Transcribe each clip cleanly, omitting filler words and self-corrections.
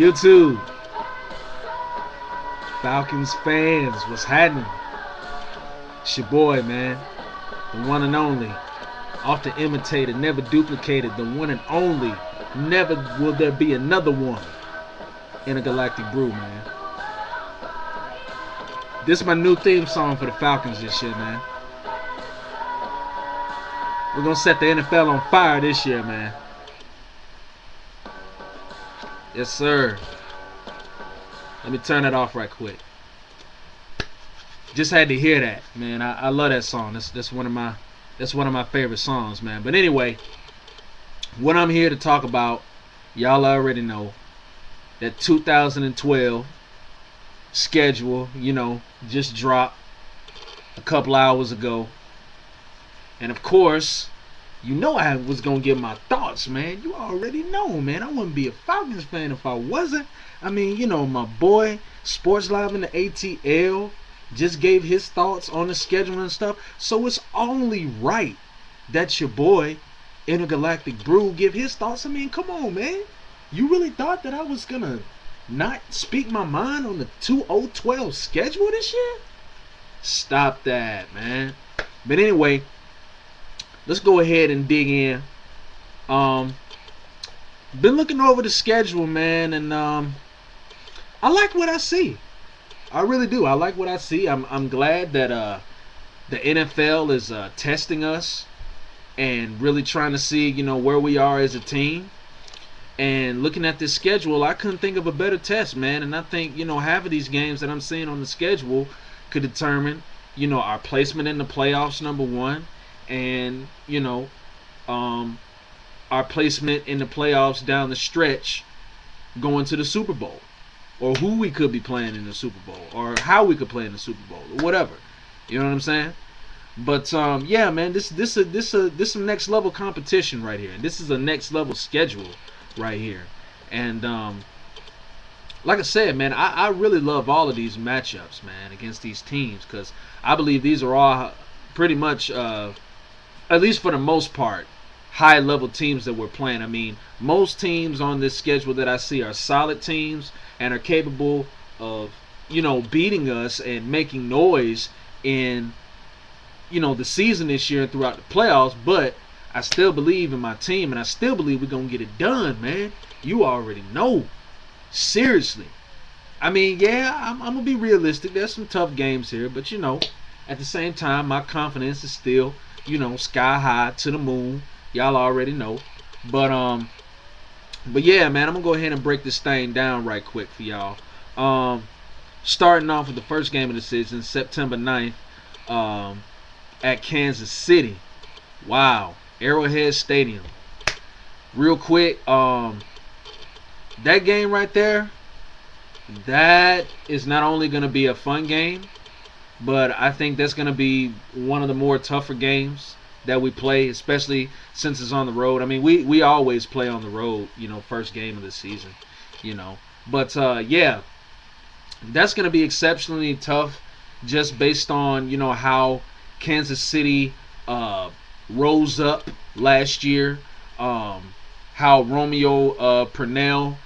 YouTube, Falcons fans, what's happening? It's your boy, man, the one and only, often imitated, never duplicated, the one and only, never will there be another one, Intergalactic Brew, man. This is my new theme song for the Falcons this year, man. We're gonna set the NFL on fire this year, man. Yes, sir. Let me turn it off right quick. Just had to hear that, man. I love that song. That's one of my favorite songs, man. But anyway, what I'm here to talk about, y'all already know that 2012 schedule, just dropped a couple hours ago. And of course, I was going to give my thoughts, man. You already know, man. I wouldn't be a Falcons fan if I wasn't. I mean, my boy, Sports Live in the ATL, just gave his thoughts on the schedule and stuff. So it's only right that your boy, Intergalactic Brew, give his thoughts. I mean, come on, man. You really thought that I was going to not speak my mind on the 2012 schedule this year? Stop that, man. But anyway, let's go ahead and dig in. Been looking over the schedule, man, and I like what I see. I really do. I like what I see. I'm glad that the NFL is testing us and really trying to see, where we are as a team. And looking at this schedule, I couldn't think of a better test, man. And I think, half of these games that I'm seeing on the schedule could determine, our placement in the playoffs, number one. And our placement in the playoffs down the stretch going to the Super Bowl, or who we could be playing in the Super Bowl, or how we could play in the Super Bowl, or whatever. You know what I'm saying? But yeah, man, this some next level competition right here, and this is a next level schedule right here. And like I said, man, I really love all of these matchups, man, against these teams, because I believe these are all pretty much at least for the most part, high-level teams that we're playing. I mean, most teams on this schedule that I see are solid teams and are capable of, beating us and making noise in, the season this year and throughout the playoffs. But I still believe in my team, and I still believe we're going to get it done, man. You already know. Seriously. I mean, yeah, I'm going to be realistic. There's some tough games here, but, at the same time, my confidence is still, sky high to the moon. Y'all already know. But yeah, man, I'm gonna go ahead and break this thing down right quick for y'all. Starting off with the first game of the season, September 9th, at Kansas City. Wow, Arrowhead Stadium. Real quick, that game right there, that is not only gonna be a fun game, but I think that's going to be one of the more tougher games that we play, especially since it's on the road. I mean, we always play on the road, first game of the season, But, yeah, that's going to be exceptionally tough just based on, how Kansas City rose up last year, how Romeo Purnell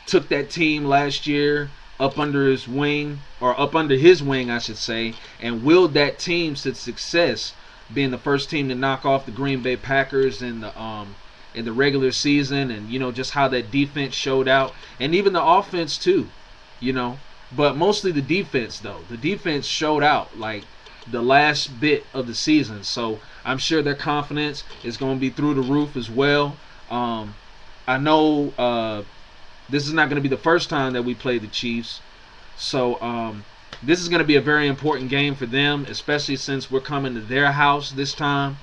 took that team last year up under his wing, I should say, and willed that team to success, being the first team to knock off the Green Bay Packers in the regular season, and just how that defense showed out, and even the offense too, but mostly the defense though. The defense showed out like the last bit of the season, so I'm sure their confidence is going to be through the roof as well. I know this is not going to be the first time that we play the Chiefs. So this is going to be a very important game for them, especially since we're coming to their house this time.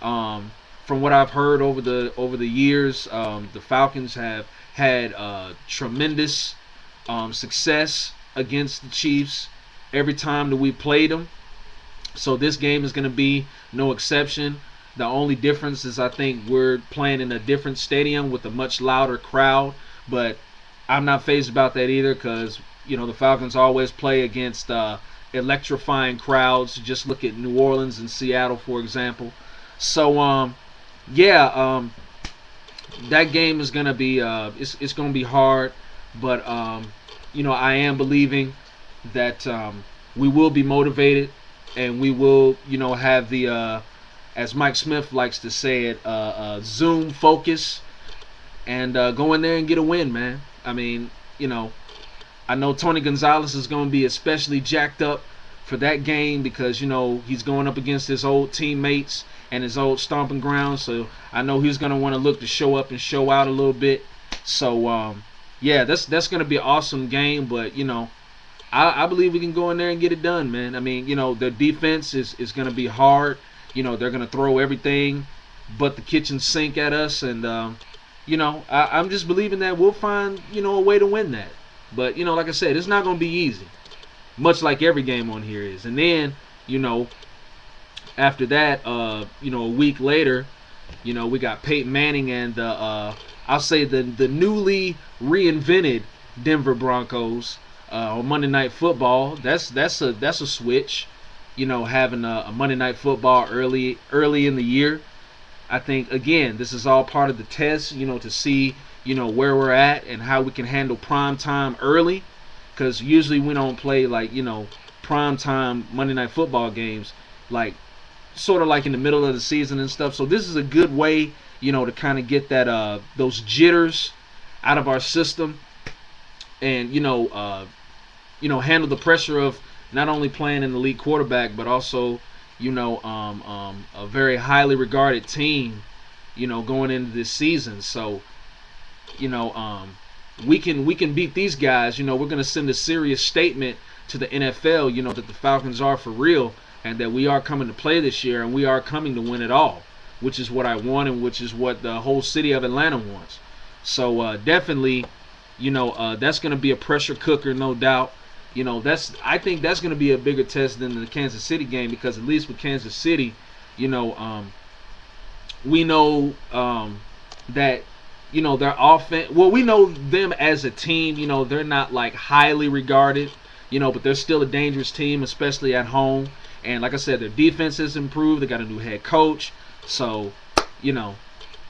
From what I've heard over the years, the Falcons have had tremendous success against the Chiefs every time that we played them. So this game is going to be no exception. The only difference is I think we're playing in a different stadium with a much louder crowd, but I'm not fazed about that either, because the Falcons always play against electrifying crowds. Just look at New Orleans and Seattle, for example. So yeah, that game is gonna be it's gonna be hard. But you know, I am believing that we will be motivated, and we will, you know, have the as Mike Smith likes to say it, Zoom focus, and go in there and get a win, man. I mean, you know, I know Tony Gonzalez is going to be especially jacked up for that game because, you know, he's going up against his old teammates and his old stomping grounds. So I know he's going to want to look to show up and show out a little bit. So yeah, that's going to be an awesome game. But, you know, I believe we can go in there and get it done, man. I mean, you know, their defense is going to be hard. You know, they're going to throw everything but the kitchen sink at us. And, you know, I'm just believing that we'll find, you know, a way to win that. But, you know, like I said, it's not going to be easy, much like every game on here is. And then, you know, after that, you know, a week later, you know, we got Peyton Manning and I'll say the newly reinvented Denver Broncos on Monday Night Football. That's a switch, you know, having a Monday Night Football early in the year. I think, again, this is all part of the test, you know, to see, you know, where we're at and how we can handle prime time early, because usually we don't play, like, you know, prime time Monday Night Football games, like, sort of like in the middle of the season and stuff. So this is a good way, you know, to kind of get that those jitters out of our system, and you know, handle the pressure of not only playing an elite quarterback, but also, you know, a very highly regarded team, you know, going into this season. So, you know, we can beat these guys. You know, we're going to send a serious statement to the NFL, you know, that the Falcons are for real and that we are coming to play this year and we are coming to win it all, which is what I want and which is what the whole city of Atlanta wants. So definitely, you know, that's going to be a pressure cooker, no doubt. You know, I think that's going to be a bigger test than the Kansas City game, because at least with Kansas City, you know, we know that, you know, their offense, well, we know them as a team, you know, they're not like highly regarded, you know, but they're still a dangerous team, especially at home. And like I said, their defense has improved. They got a new head coach. So, you know,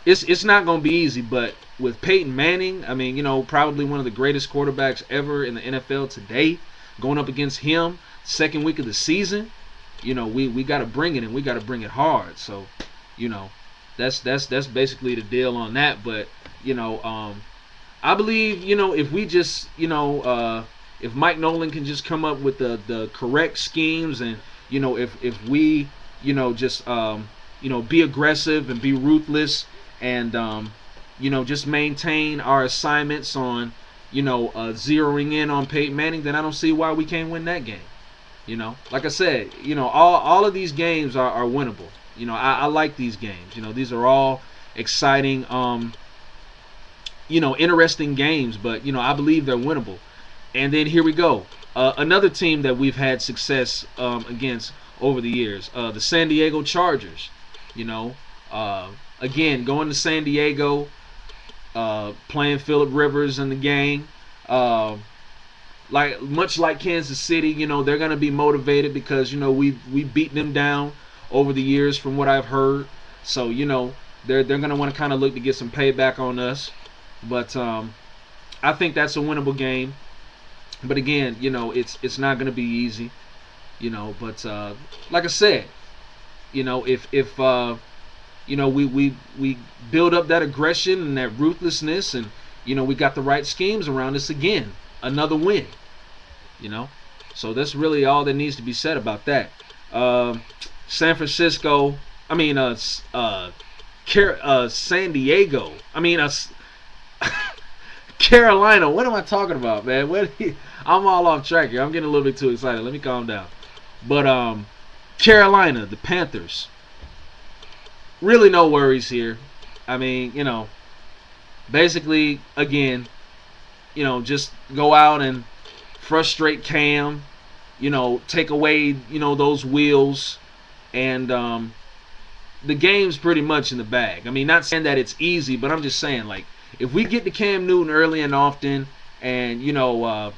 it's not going to be easy. But with Peyton Manning, I mean, you know, probably one of the greatest quarterbacks ever in the NFL today, going up against him, second week of the season, you know, we got to bring it, and we got to bring it hard. So, you know, that's basically the deal on that. But, you know, I believe, you know, if we just, you know, if Mike Nolan can just come up with the correct schemes, and, you know, if we, you know, just, you know, be aggressive and be ruthless, and, you know, just maintain our assignments on, you know, zeroing in on Peyton Manning, then I don't see why we can't win that game. You know, like I said, you know, all of these games are winnable. You know, I like these games. You know, these are all exciting, you know, interesting games, but, you know, I believe they're winnable. And then here we go. Another team that we've had success against over the years, the San Diego Chargers. You know, again, going to San Diego, playing Phillip Rivers and the gang, like much like Kansas City, you know, they're gonna be motivated because, you know, we beat them down over the years from what I've heard. So, you know, they're gonna want to kind of look to get some payback on us. But I think that's a winnable game. But again, you know, it's not gonna be easy. You know, but like I said, you know, if you know, we build up that aggression and that ruthlessness, and, you know, we got the right schemes around us, again, another win. You know, so that's really all that needs to be said about that. San Francisco, I mean, San Diego, I mean, Carolina. What am I talking about, man? I'm all off track here. I'm getting a little bit too excited. Let me calm down. But Carolina, the Panthers. Really no worries here. I mean, you know, basically, again, you know, just go out and frustrate Cam, you know, take away, you know, those wheels, and the game's pretty much in the bag. I mean, not saying that it's easy, but I'm just saying, like, if we get to Cam Newton early and often, and, you know,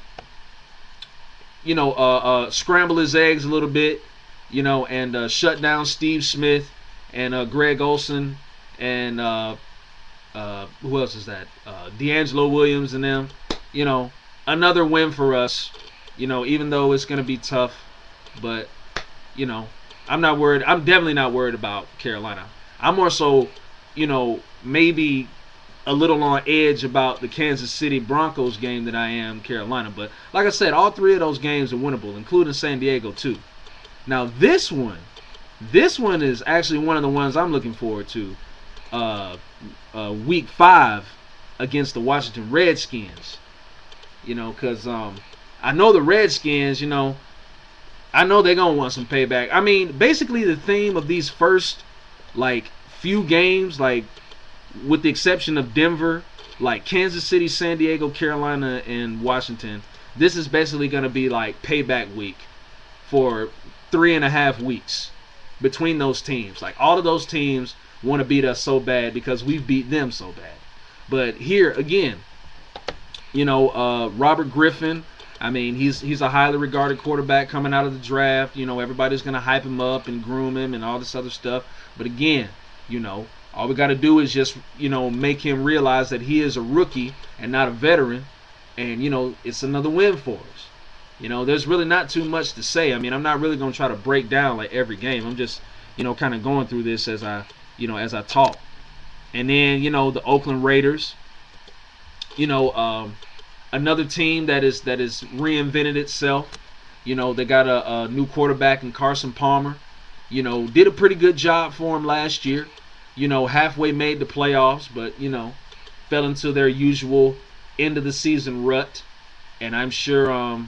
scramble his eggs a little bit, you know, and shut down Steve Smith and Greg Olsen and who else is that? D'Angelo Williams and them. you know, another win for us. You know, even though it's going to be tough, but you know, I'm not worried. I'm definitely not worried about Carolina. I'm more so, you know, maybe a little on edge about the Kansas City Broncos game than I am Carolina. But like I said, all three of those games are winnable, including San Diego too. Now this one is actually one of the ones I'm looking forward to. Week 5 against the Washington Redskins. You know, because I know the Redskins, you know, I know they're going to want some payback. I mean, basically the theme of these first, like, few games, like, with the exception of Denver, like Kansas City, San Diego, Carolina, and Washington, this is basically going to be like payback week for 3.5 weeks between those teams. Like, all of those teams want to beat us so bad because we've beat them so bad. But here, again, you know, Robert Griffin, I mean, he's a highly regarded quarterback coming out of the draft. You know, everybody's going to hype him up and groom him and all this other stuff. But again, you know, all we got to do is just, you know, make him realize that he is a rookie and not a veteran. And, you know, it's another win for us. You know, there's really not too much to say. I mean, I'm not really going to try to break down like every game. I'm just, you know, kind of going through this as I talk. And then, you know, the Oakland Raiders, you know, another team that is reinvented itself. You know, they got a new quarterback in Carson Palmer. You know, did a pretty good job for him last year. You know, halfway made the playoffs, but, you know, fell into their usual end of the season rut. And I'm sure,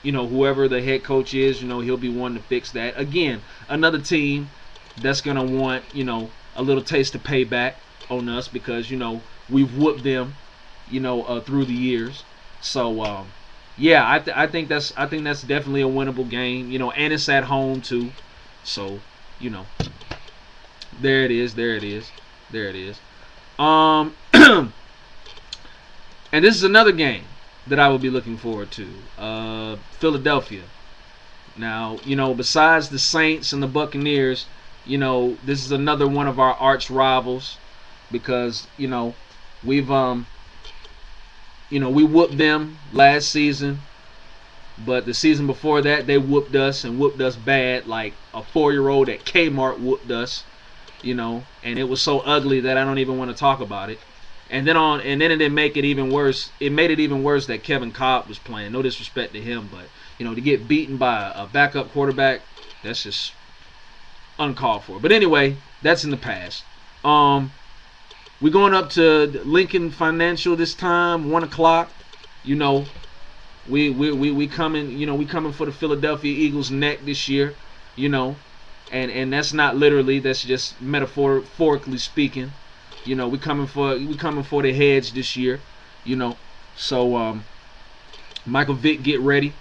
you know, whoever the head coach is, you know, he'll be wanting to fix that. Again, another team that's going to want, you know, a little taste of payback on us because, you know, we've whooped them, you know, through the years. So, yeah, I think that's definitely a winnable game, you know, and it's at home too. So, you know, there it is. And this is another game that I will be looking forward to. Philadelphia. Now, you know, besides the Saints and the Buccaneers, you know, this is another one of our arch rivals because, you know, we've you know, we whooped them last season, but the season before that they whooped us and whooped us bad, like a 4-year-old at Kmart whooped us, you know, and it was so ugly that I don't even want to talk about it. And then it didn't make it even worse. It made it even worse that Kevin Cobb was playing. No disrespect to him, but, you know, to get beaten by a backup quarterback, that's just uncalled for. But anyway, that's in the past. We're going up to Lincoln Financial this time, 1 o'clock. You know, we coming. You know, we coming for the Philadelphia Eagles' neck this year. You know, and that's not literally. That's just metaphorically speaking. You know, we coming for the heads this year. You know, so Michael Vick, get ready.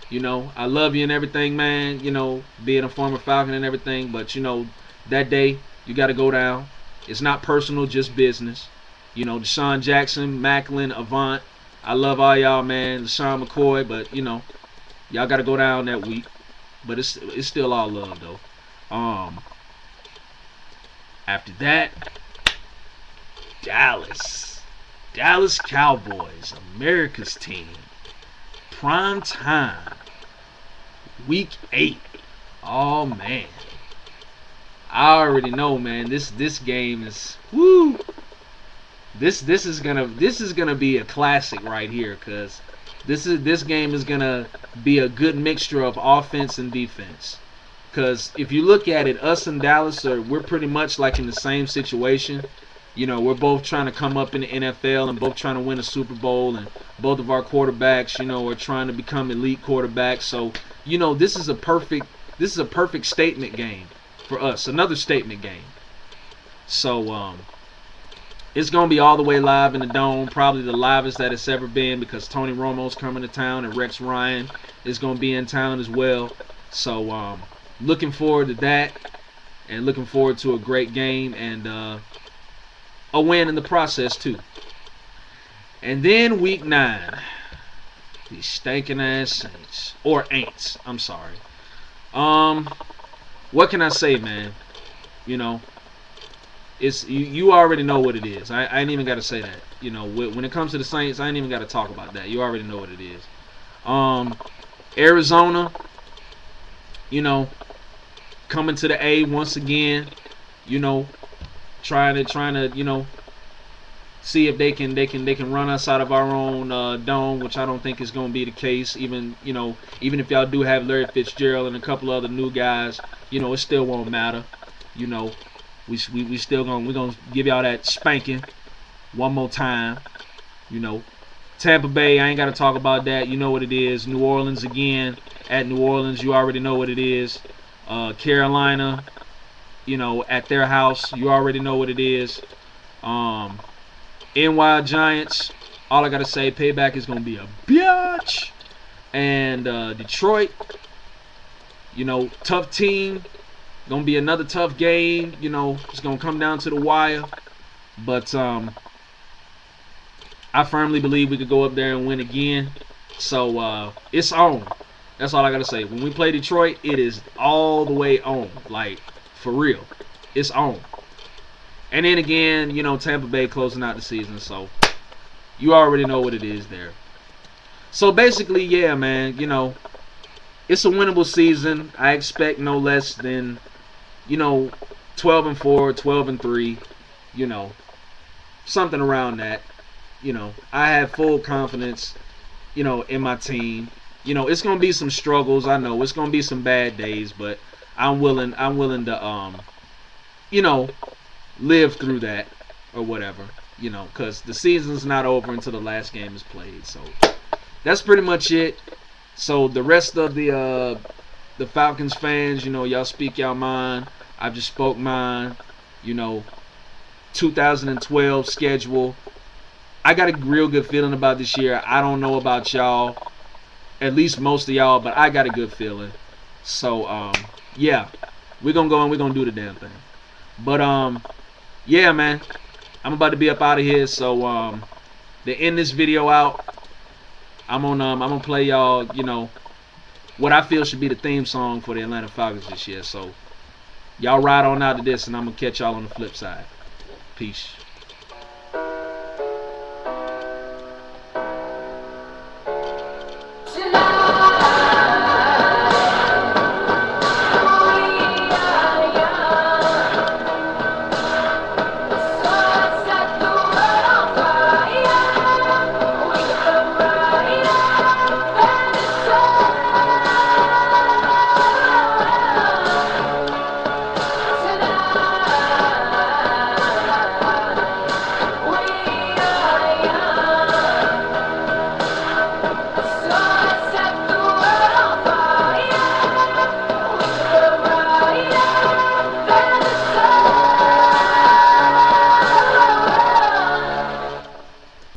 You know, I love you and everything, man. You know, being a former Falcon and everything, but you know, that day you got to go down. It's not personal, just business. You know, Deshaun Jackson, Macklin, Avant. I love all y'all, man. LaShawn McCoy, but you know, y'all got to go down that week. But it's still all love though. After that, Dallas Cowboys, America's team, prime time, week 8. Oh man, I already know, man. This game is woo. This is gonna be a classic right here, cause this game is gonna be a good mixture of offense and defense. Cause if you look at it, us and Dallas we're pretty much like in the same situation. You know, we're both trying to come up in the NFL and both trying to win a Super Bowl, and both of our quarterbacks, you know, are trying to become elite quarterbacks. So, you know, this is a perfect statement game for us. Another statement game. So, it's going to be all the way live in the Dome, probably the livest that it's ever been, because Tony Romo's coming to town and Rex Ryan is going to be in town as well. So, looking forward to that, and looking forward to a great game and a win in the process too. And then week 9, these stinking ass Saints, or Aints, I'm sorry. What can I say, man? You know, It's you already know what it is. I ain't even got to say that. You know, when it comes to the Saints, I ain't even got to talk about that. You already know what it is. Arizona, you know, coming to the A once again. You know, trying to you know, see if they can run us out of our own dome, which I don't think is going to be the case. Even, you know, even if y'all do have Larry Fitzgerald and a couple other new guys, you know, it still won't matter. You know, we still gonna give y'all that spanking one more time. You know, Tampa Bay, I ain't got to talk about that. You know what it is. New Orleans again, at New Orleans, you already know what it is. Carolina, you know, at their house, you already know what it is. NY Giants, all I gotta say, payback is gonna be a bitch. And Detroit, you know, tough team, gonna be another tough game. You know, it's gonna come down to the wire. But I firmly believe we could go up there and win again. So it's on. That's all I gotta say. When we play Detroit, it is all the way on. Like, for real, it's on. And then again, you know, Tampa Bay closing out the season, so you already know what it is there. So basically, yeah, man, you know, it's a winnable season. I expect no less than, you know, 12-4, 12-3, you know, something around that. You know, I have full confidence, you know, in my team. You know, it's gonna be some struggles. I know it's gonna be some bad days, but I'm willing to, you know, live through that or whatever, you know, because the season's not over until the last game is played. So that's pretty much it. So the rest of the Falcons fans, you know, y'all speak y'all mind. I just spoke mine. You know, 2012 schedule. I got a real good feeling about this year. I don't know about y'all, at least most of y'all, but I got a good feeling. So yeah, we're gonna go and we're gonna do the damn thing. But yeah, man, I'm about to be up out of here. So to end this video out, I'm gonna play y'all, you know, what I feel should be the theme song for the Atlanta Falcons this year. So y'all ride on out to this, and I'm gonna catch y'all on the flip side. Peace.